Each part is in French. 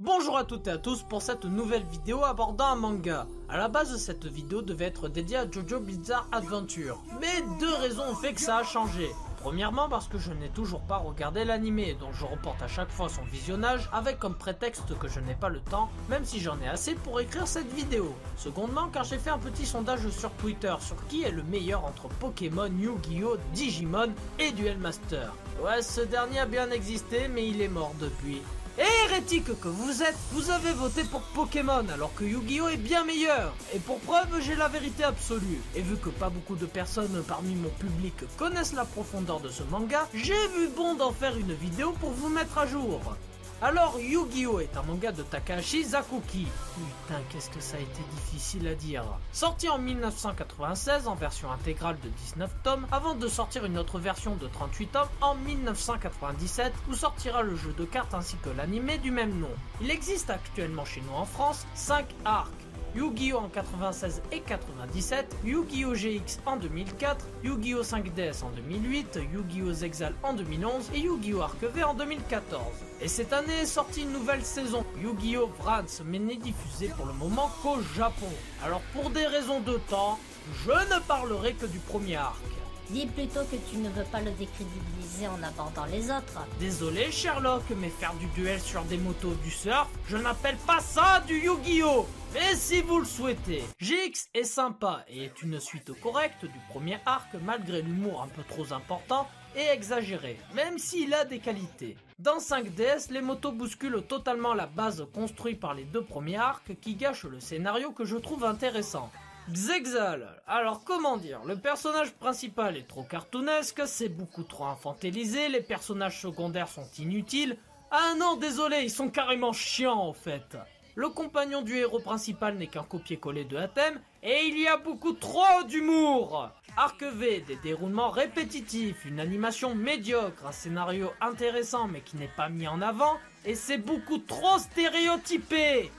Bonjour à toutes et à tous pour cette nouvelle vidéo abordant un manga. A la base, cette vidéo devait être dédiée à JoJo Bizarre Adventure, mais deux raisons ont fait que ça a changé. Premièrement parce que je n'ai toujours pas regardé l'animé, donc je reporte à chaque fois son visionnage avec comme prétexte que je n'ai pas le temps, même si j'en ai assez pour écrire cette vidéo. Secondement car j'ai fait un petit sondage sur Twitter sur qui est le meilleur entre Pokémon, Yu-Gi-Oh, Digimon et Duel Master. Ouais, ce dernier a bien existé mais il est mort depuis. Et hérétique que vous êtes, vous avez voté pour Pokémon alors que Yu-Gi-Oh est bien meilleur. Et pour preuve, j'ai la vérité absolue. Et vu que pas beaucoup de personnes parmi mon public connaissent la profondeur de ce manga, j'ai vu bon d'en faire une vidéo pour vous mettre à jour. Alors, Yu-Gi-Oh est un manga de Takahashi Zakuki. Putain, qu'est-ce que ça a été difficile à dire. Sorti en 1996 en version intégrale de 19 tomes, avant de sortir une autre version de 38 tomes en 1997, où sortira le jeu de cartes ainsi que l'animé du même nom. Il existe actuellement chez nous en France 5 arcs. Yu-Gi-Oh en 96 et 97, Yu-Gi-Oh GX en 2004, Yu-Gi-Oh 5DS en 2008, Yu-Gi-Oh Zexal en 2011 et Yu-Gi-Oh Arc V en 2014. Et cette année est sortie une nouvelle saison, Yu-Gi-Oh Vrance, mais n'est diffusée pour le moment qu'au Japon. Alors pour des raisons de temps, je ne parlerai que du premier arc. Dis plutôt que tu ne veux pas le décrédibiliser en abordant les autres. Désolé Sherlock, mais faire du duel sur des motos du surf, je n'appelle pas ça du Yu-Gi-Oh! Mais si vous le souhaitez, GX est sympa et est une suite correcte du premier arc malgré l'humour un peu trop important et exagéré, même s'il a des qualités. Dans 5DS, les motos bousculent totalement la base construite par les deux premiers arcs qui gâchent le scénario que je trouve intéressant. Zexal, alors comment dire, le personnage principal est trop cartoonesque, c'est beaucoup trop infantilisé, les personnages secondaires sont inutiles. Ah non, désolé, ils sont carrément chiants en fait. Le compagnon du héros principal n'est qu'un copier-coller de Athème, et il y a beaucoup trop d'humour. Arc V, des déroulements répétitifs, une animation médiocre, un scénario intéressant mais qui n'est pas mis en avant, et c'est beaucoup trop stéréotypé.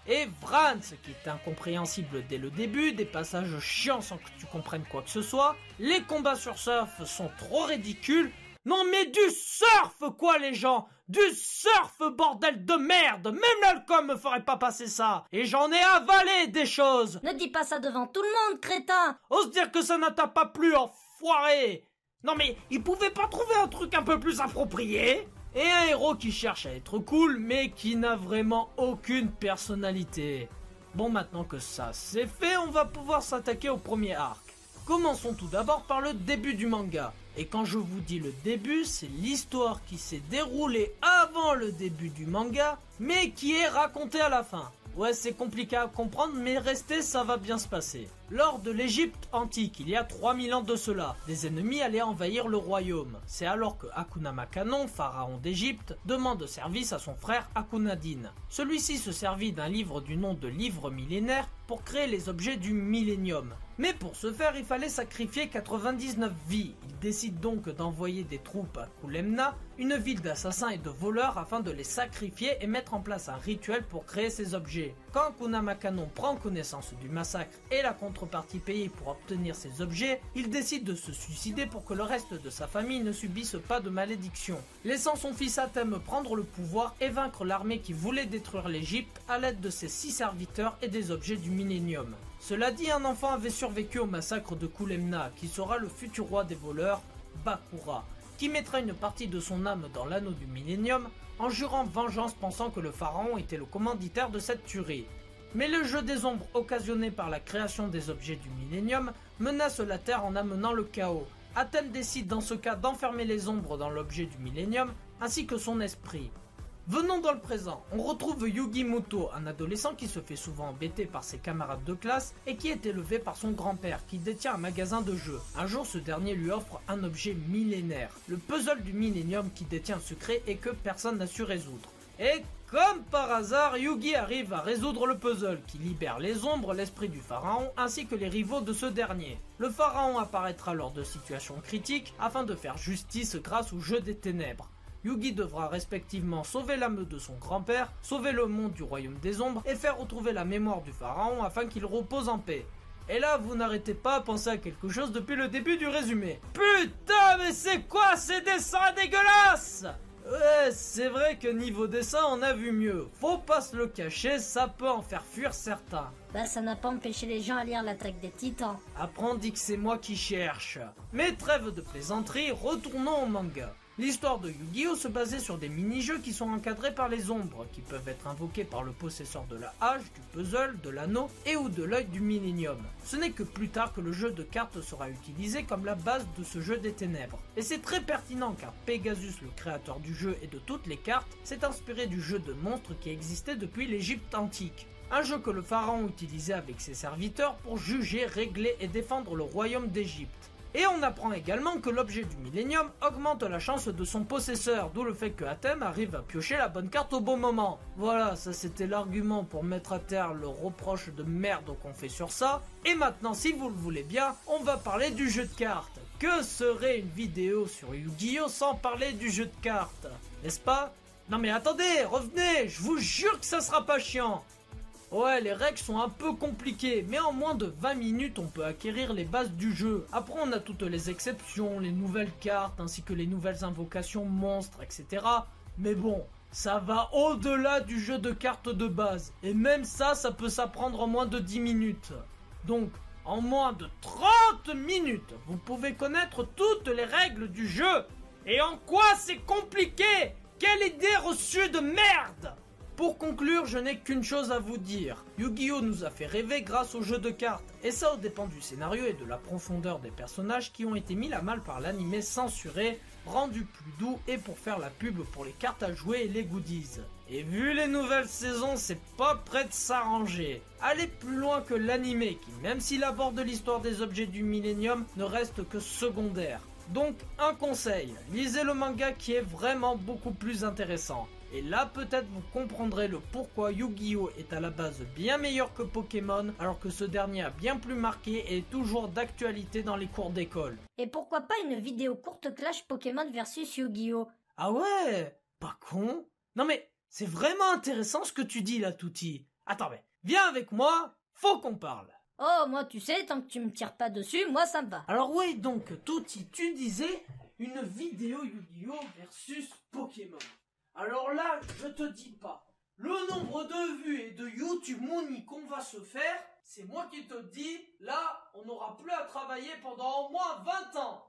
Et Vrance, qui est incompréhensible dès le début, des passages chiants sans que tu comprennes quoi que ce soit, les combats sur surf sont trop ridicules. Non mais du surf quoi les gens! Du surf bordel de merde! Même l'alcool me ferait pas passer ça! Et j'en ai avalé des choses! Ne dis pas ça devant tout le monde, crétin! Ose dire que ça ne t'a pas plu, enfoiré! Non mais, il pouvait pas trouver un truc un peu plus approprié? Et un héros qui cherche à être cool, mais qui n'a vraiment aucune personnalité. Bon, maintenant que ça c'est fait, on va pouvoir s'attaquer au premier arc. Commençons tout d'abord par le début du manga. Et quand je vous dis le début, c'est l'histoire qui s'est déroulée avant le début du manga, mais qui est racontée à la fin. Ouais, c'est compliqué à comprendre, mais restez, ça va bien se passer. Lors de l'Égypte antique, il y a 3000 ans de cela, des ennemis allaient envahir le royaume. C'est alors que Hakuna Makanon, pharaon d'Égypte, demande service à son frère Hakunadin. Celui-ci se servit d'un livre du nom de livre millénaire pour créer les objets du millénium. Mais pour ce faire, il fallait sacrifier 99 vies. Il décide donc d'envoyer des troupes à Kulemna, une ville d'assassins et de voleurs afin de les sacrifier et mettre en place un rituel pour créer ces objets. Quand Hakuna Makanon prend connaissance du massacre et la contrepartie payée pour obtenir ces objets, il décide de se suicider pour que le reste de sa famille ne subisse pas de malédiction, laissant son fils Athème prendre le pouvoir et vaincre l'armée qui voulait détruire l'Égypte à l'aide de ses 6 serviteurs et des objets du millénium. Cela dit, un enfant avait survécu au massacre de Kulemna, qui sera le futur roi des voleurs, Bakura, qui mettra une partie de son âme dans l'anneau du millénium en jurant vengeance pensant que le pharaon était le commanditaire de cette tuerie. Mais le jeu des ombres occasionné par la création des objets du millénium menace la Terre en amenant le chaos. Athème décide dans ce cas d'enfermer les ombres dans l'objet du millénium ainsi que son esprit. Venons dans le présent, on retrouve Yugi Muto, un adolescent qui se fait souvent embêter par ses camarades de classe et qui est élevé par son grand-père qui détient un magasin de jeux. Un jour, ce dernier lui offre un objet millénaire, le puzzle du millénium qui détient un secret et que personne n'a su résoudre. Et comme par hasard, Yugi arrive à résoudre le puzzle qui libère les ombres, l'esprit du pharaon ainsi que les rivaux de ce dernier. Le pharaon apparaîtra lors de situations critiques afin de faire justice grâce au jeu des ténèbres. Yugi devra respectivement sauver l'âme de son grand-père, sauver le monde du royaume des ombres et faire retrouver la mémoire du pharaon afin qu'il repose en paix. Et là, vous n'arrêtez pas à penser à quelque chose depuis le début du résumé. Putain, mais c'est quoi ces dessins dégueulasses? Ouais, c'est vrai que niveau dessin, on a vu mieux. Faut pas se le cacher, ça peut en faire fuir certains. Bah ça n'a pas empêché les gens à lire l'attaque des titans. Après on dit que c'est moi qui cherche. Mais trêve de plaisanterie, retournons au manga. L'histoire de Yu-Gi-Oh se basait sur des mini-jeux qui sont encadrés par les ombres, qui peuvent être invoqués par le possesseur de la hache, du puzzle, de l'anneau et ou de l'œil du millénium. Ce n'est que plus tard que le jeu de cartes sera utilisé comme la base de ce jeu des ténèbres. Et c'est très pertinent car Pegasus, le créateur du jeu et de toutes les cartes, s'est inspiré du jeu de monstres qui existait depuis l'Égypte antique. Un jeu que le pharaon utilisait avec ses serviteurs pour juger, régler et défendre le royaume d'Égypte. Et on apprend également que l'objet du millénium augmente la chance de son possesseur, d'où le fait que Athème arrive à piocher la bonne carte au bon moment. Voilà, ça c'était l'argument pour mettre à terre le reproche de merde qu'on fait sur ça. Et maintenant, si vous le voulez bien, on va parler du jeu de cartes. Que serait une vidéo sur Yu-Gi-Oh sans parler du jeu de cartes? N'est-ce pas? Non mais attendez, revenez, je vous jure que ça sera pas chiant. Ouais, les règles sont un peu compliquées, mais en moins de 20 minutes, on peut acquérir les bases du jeu. Après, on a toutes les exceptions, les nouvelles cartes, ainsi que les nouvelles invocations monstres, etc. Mais bon, ça va au-delà du jeu de cartes de base. Et même ça, ça peut s'apprendre en moins de 10 minutes. Donc, en moins de 30 minutes, vous pouvez connaître toutes les règles du jeu. Et en quoi c'est compliqué? Quelle idée reçue de merde! Pour conclure, je n'ai qu'une chose à vous dire. Yu-Gi-Oh nous a fait rêver grâce au jeu de cartes, et ça au dépend du scénario et de la profondeur des personnages qui ont été mis à mal par l'animé censuré, rendu plus doux et pour faire la pub pour les cartes à jouer et les goodies. Et vu les nouvelles saisons, c'est pas prêt de s'arranger. Allez plus loin que l'animé qui, même s'il aborde l'histoire des objets du millénium, ne reste que secondaire. Donc un conseil, lisez le manga qui est vraiment beaucoup plus intéressant. Et là peut-être vous comprendrez le pourquoi Yu-Gi-Oh est à la base bien meilleur que Pokémon, alors que ce dernier a bien plus marqué et est toujours d'actualité dans les cours d'école. Et pourquoi pas une vidéo courte clash Pokémon versus Yu-Gi-Oh? Ah ouais, pas con. Non mais c'est vraiment intéressant ce que tu dis là, Touti. Attends mais, viens avec moi, faut qu'on parle. Oh, moi tu sais, tant que tu me tires pas dessus, moi ça me va. Alors oui, donc Touti, tu disais une vidéo Yu-Gi-Oh versus Pokémon. Alors là, je te dis pas, le nombre de vues et de YouTube Money qu'on va se faire, c'est moi qui te dis, là, on n'aura plus à travailler pendant au moins 20 ans.